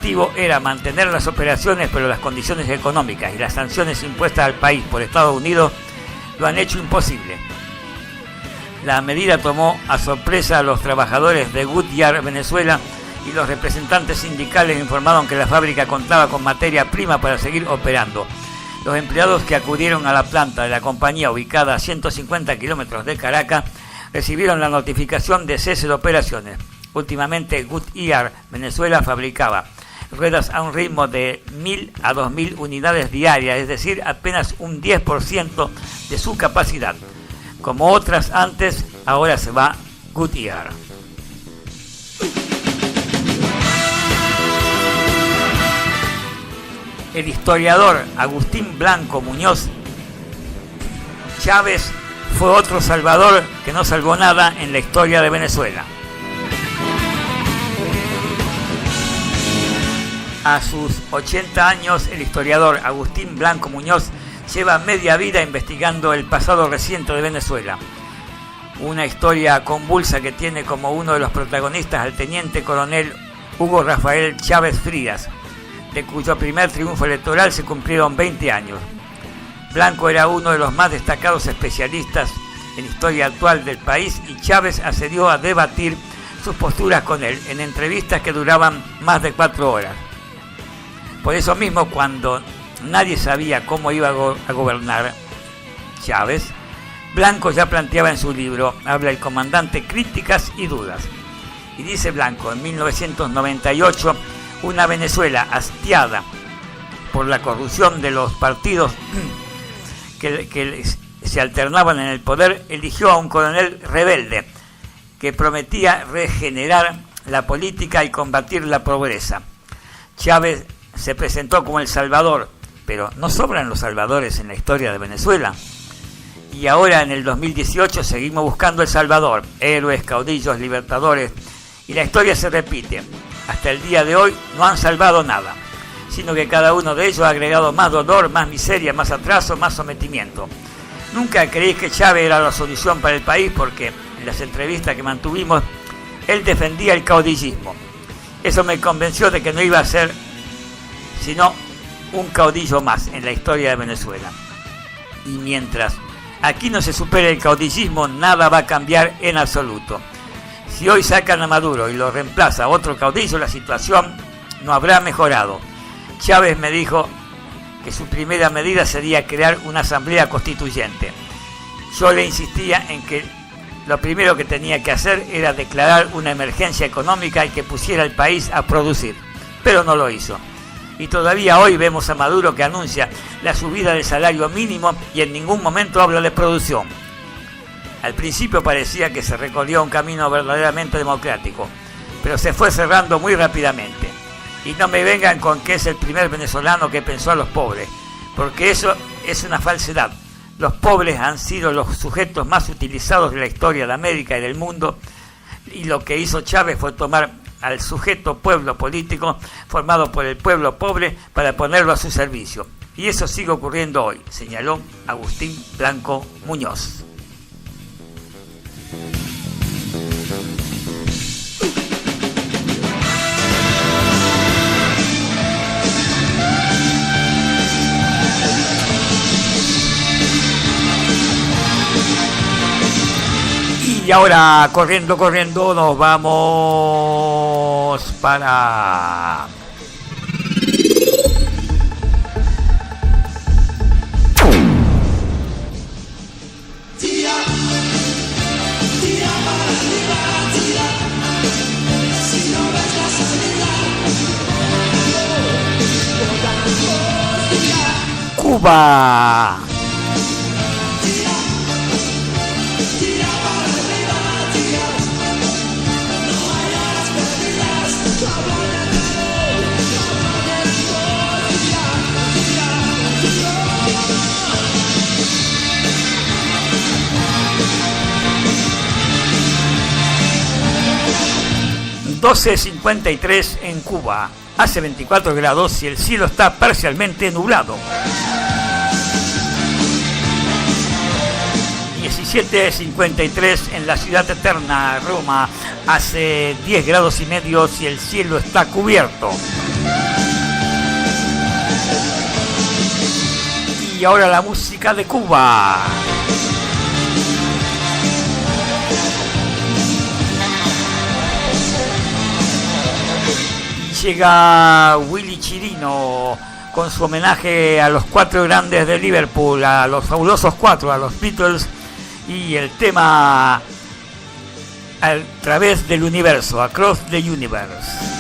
objetivo era mantener las operaciones, pero las condiciones económicas y las sanciones impuestas al país por Estados Unidos lo han hecho imposible. La medida tomó a sorpresa a los trabajadores de Goodyear, Venezuela, y los representantes sindicales informaron que la fábrica contaba con materia prima para seguir operando. Los empleados que acudieron a la planta de la compañía ubicada a 150 kilómetros de Caracas recibieron la notificación de cese de operaciones. Últimamente Goodyear, Venezuela, fabricaba ruedas a un ritmo de 1.000 a 2.000 unidades diarias, es decir, apenas un 10% de su capacidad. Como otras antes, ahora se va Goodyear. El historiador Agustín Blanco Muñoz Chávez fue otro salvador que no salvó nada en la historia de Venezuela. A sus 80 años, el historiador Agustín Blanco Muñoz lleva media vida investigando el pasado reciente de Venezuela. Una historia convulsa que tiene como uno de los protagonistas al teniente coronel Hugo Rafael Chávez Frías, de cuyo primer triunfo electoral se cumplieron 20 años. Blanco era uno de los más destacados especialistas en historia actual del país y Chávez accedió a debatir sus posturas con él en entrevistas que duraban más de 4 horas. Por eso mismo, cuando nadie sabía cómo iba a gobernar Chávez, Blanco ya planteaba en su libro Habla el comandante, críticas y dudas. Y dice Blanco, en 1998, una Venezuela hastiada por la corrupción de los partidos que se alternaban en el poder, eligió a un coronel rebelde que prometía regenerar la política y combatir la pobreza. Chávez se presentó como el salvador, pero no sobran los salvadores en la historia de Venezuela. Y ahora en el 2018 seguimos buscando el salvador, héroes, caudillos, libertadores, y la historia se repite. Hasta el día de hoy no han salvado nada, sino que cada uno de ellos ha agregado más dolor, más miseria, más atraso, más sometimiento. Nunca creí que Chávez era la solución para el país porque en las entrevistas que mantuvimos, él defendía el caudillismo. Eso me convenció de que no iba a ser sino un caudillo más en la historia de Venezuela. Y mientras aquí no se supere el caudillismo, nada va a cambiar en absoluto. Si hoy sacan a Maduro y lo reemplaza otro caudillo, la situación no habrá mejorado. Chávez me dijo que su primera medida sería crear una asamblea constituyente. Yo le insistía en que lo primero que tenía que hacer era declarar una emergencia económica y que pusiera al país a producir, pero no lo hizo. Y todavía hoy vemos a Maduro que anuncia la subida del salario mínimo y en ningún momento habla de producción. Al principio parecía que se recorrió un camino verdaderamente democrático, pero se fue cerrando muy rápidamente. Y no me vengan con que es el primer venezolano que pensó a los pobres, porque eso es una falsedad. Los pobres han sido los sujetos más utilizados de la historia de América y del mundo, y lo que hizo Chávez fue tomar al sujeto pueblo político formado por el pueblo pobre para ponerlo a su servicio. Y eso sigue ocurriendo hoy, señaló Agustín Blanco Muñoz. Y ahora, corriendo, nos vamos para Cuba. ...12:53 en Cuba. Hace 24 grados y el cielo está parcialmente nublado. 17:53 en la ciudad eterna, Roma. Hace 10 grados y medio y el cielo está cubierto. Y ahora la música de Cuba. Llega Willy Chirino con su homenaje a los 4 grandes de Liverpool, a los fabulosos 4, a los Beatles, y el tema A través del universo, Across the Universe.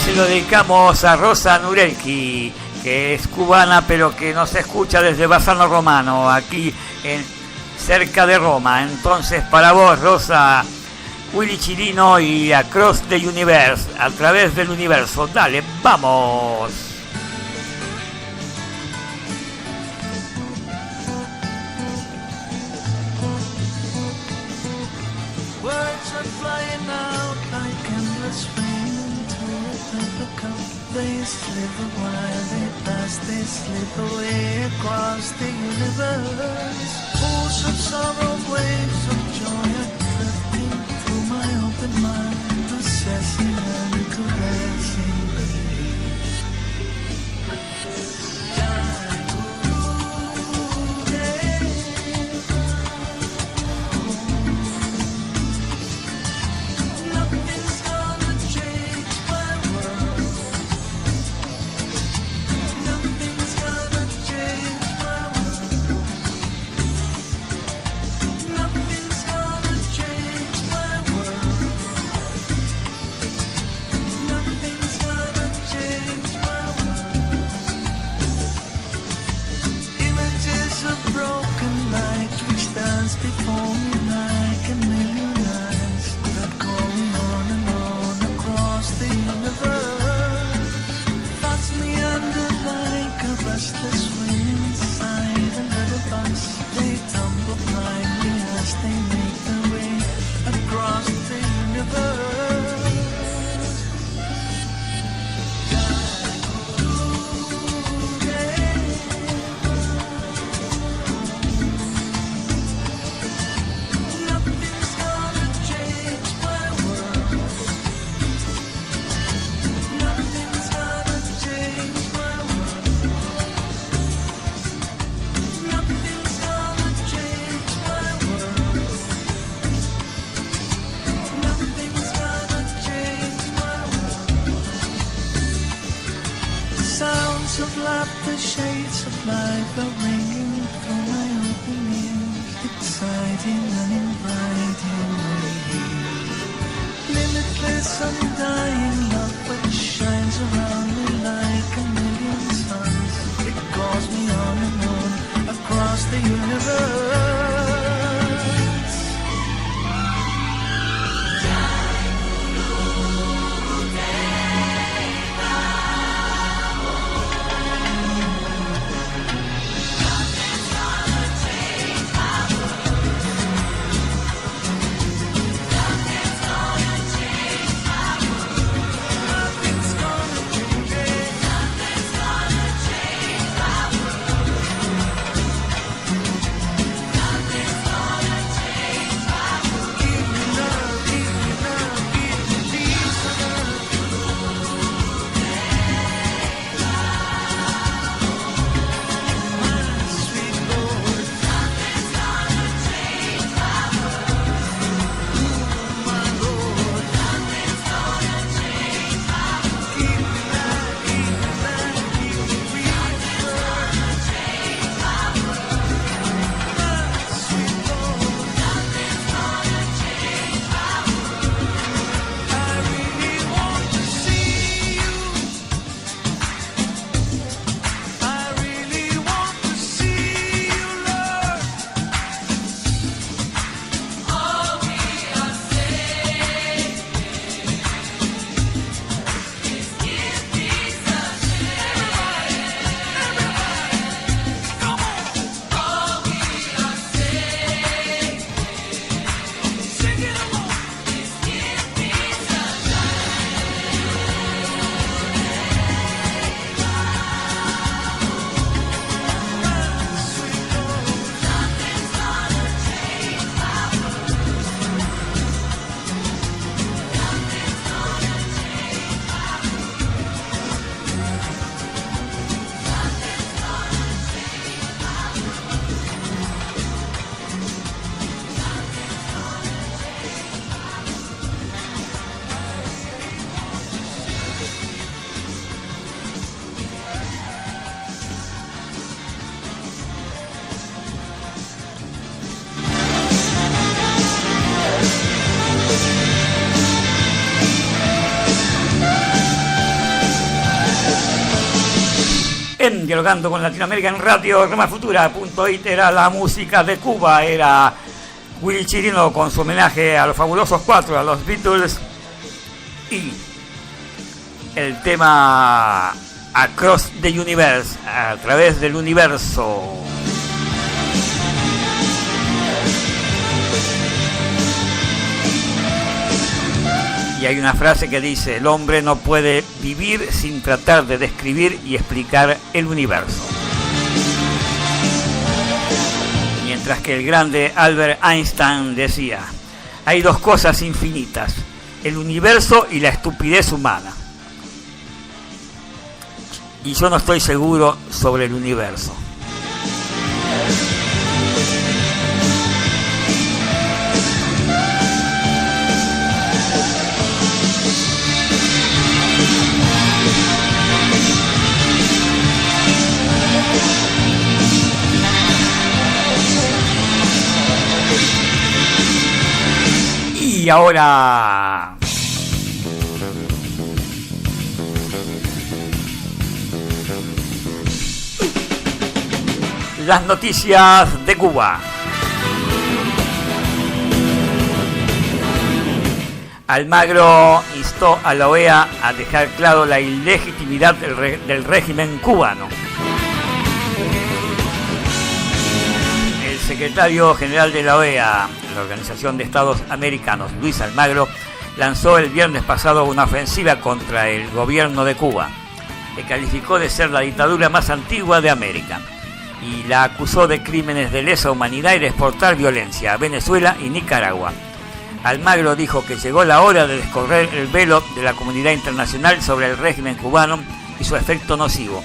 Se lo dedicamos a Rosa Nurelki, que es cubana pero que nos escucha desde Bassano Romano, aquí cerca de Roma. Entonces, para vos, Rosa, Willy Chirino y Across the Universe, a través del universo. Dale, vamos. Words are flying out like endless rain into a paper cup. They slip while they pass, they slip away across the universe. Pools of sorrow, waves of joy are drifting through my open mind, possessing and caressing me. Before me like a million eyes that call me on and on across the universe. Thoughts meander like a restless wind inside a little bus. They tumble blindly as they make their way across the universe. Of laughter, shades of life are ringing through my open ears, exciting and inviting me. Limitless, undying love which shines around me like a million suns. It calls me on and on across the universe. Bien, dialogando con Latinoamérica en Radio Roma Futura.it era la música de Cuba, era Willy Chirino con su homenaje a los fabulosos 4, a los Beatles, y el tema Across the Universe, a través del universo. Y hay una frase que dice: el hombre no puede vivir sin tratar de describir y explicar el universo. Mientras que el grande Albert Einstein decía: hay dos cosas infinitas, el universo y la estupidez humana. Y yo no estoy seguro sobre el universo. Y ahora las noticias de Cuba. Almagro instó a la OEA a dejar claro la ilegitimidad del régimen cubano. El secretario general de la OEA, la Organización de Estados Americanos, Luis Almagro, lanzó el viernes pasado una ofensiva contra el gobierno de Cuba, que calificó de ser la dictadura más antigua de América, y la acusó de crímenes de lesa humanidad y de exportar violencia a Venezuela y Nicaragua. Almagro dijo que llegó la hora de descorrer el velo de la comunidad internacional sobre el régimen cubano y su efecto nocivo,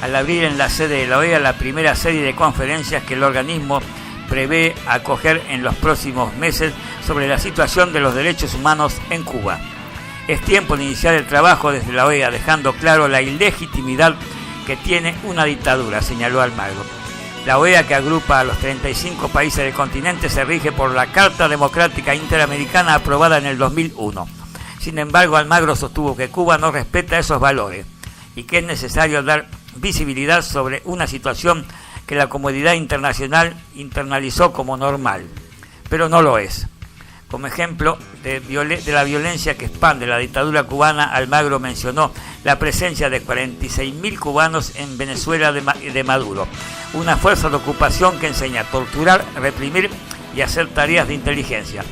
al abrir en la sede de la OEA la primera serie de conferencias que el organismo prevé acoger en los próximos meses sobre la situación de los derechos humanos en Cuba. Es tiempo de iniciar el trabajo desde la OEA, dejando claro la ilegitimidad que tiene una dictadura, señaló Almagro. La OEA, que agrupa a los 35 países del continente, se rige por la Carta Democrática Interamericana aprobada en el 2001. Sin embargo, Almagro sostuvo que Cuba no respeta esos valores y que es necesario dar visibilidad sobre una situación que la comunidad internacional internalizó como normal, pero no lo es. Como ejemplo de la violencia que expande la dictadura cubana, Almagro mencionó la presencia de 46.000 cubanos en Venezuela de Maduro, una fuerza de ocupación que enseña a torturar, reprimir y hacer tareas de inteligencia.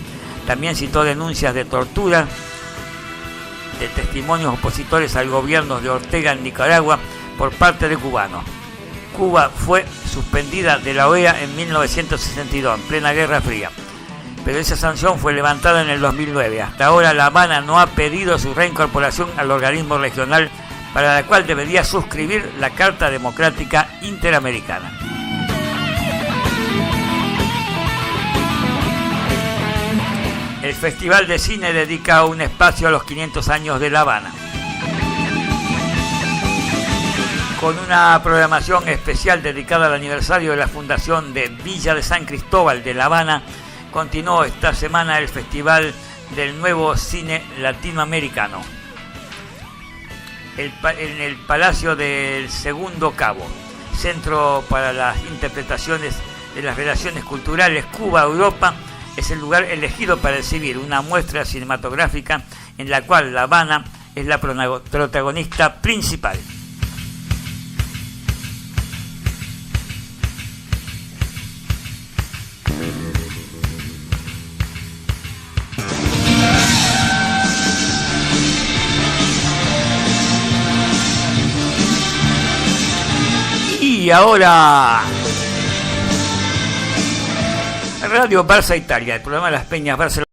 También citó denuncias de tortura de testimonios opositores al gobierno de Ortega en Nicaragua por parte de cubanos. Cuba fue suspendida de la OEA en 1962, en plena Guerra Fría, pero esa sanción fue levantada en el 2009. Hasta ahora La Habana no ha pedido su reincorporación al organismo regional, para la cual debería suscribir la Carta Democrática Interamericana. El Festival de Cine dedica un espacio a los 500 años de La Habana, con una programación especial dedicada al aniversario de la fundación de Villa de San Cristóbal de La Habana. Continuó esta semana el Festival del Nuevo Cine Latinoamericano en el Palacio del Segundo Cabo, Centro para las Interpretaciones de las Relaciones Culturales Cuba-Europa. Es el lugar elegido para exhibir una muestra cinematográfica en la cual La Habana es la protagonista principal. Y ahora Radio Barça Italia, el programa de las Peñas Barcelona.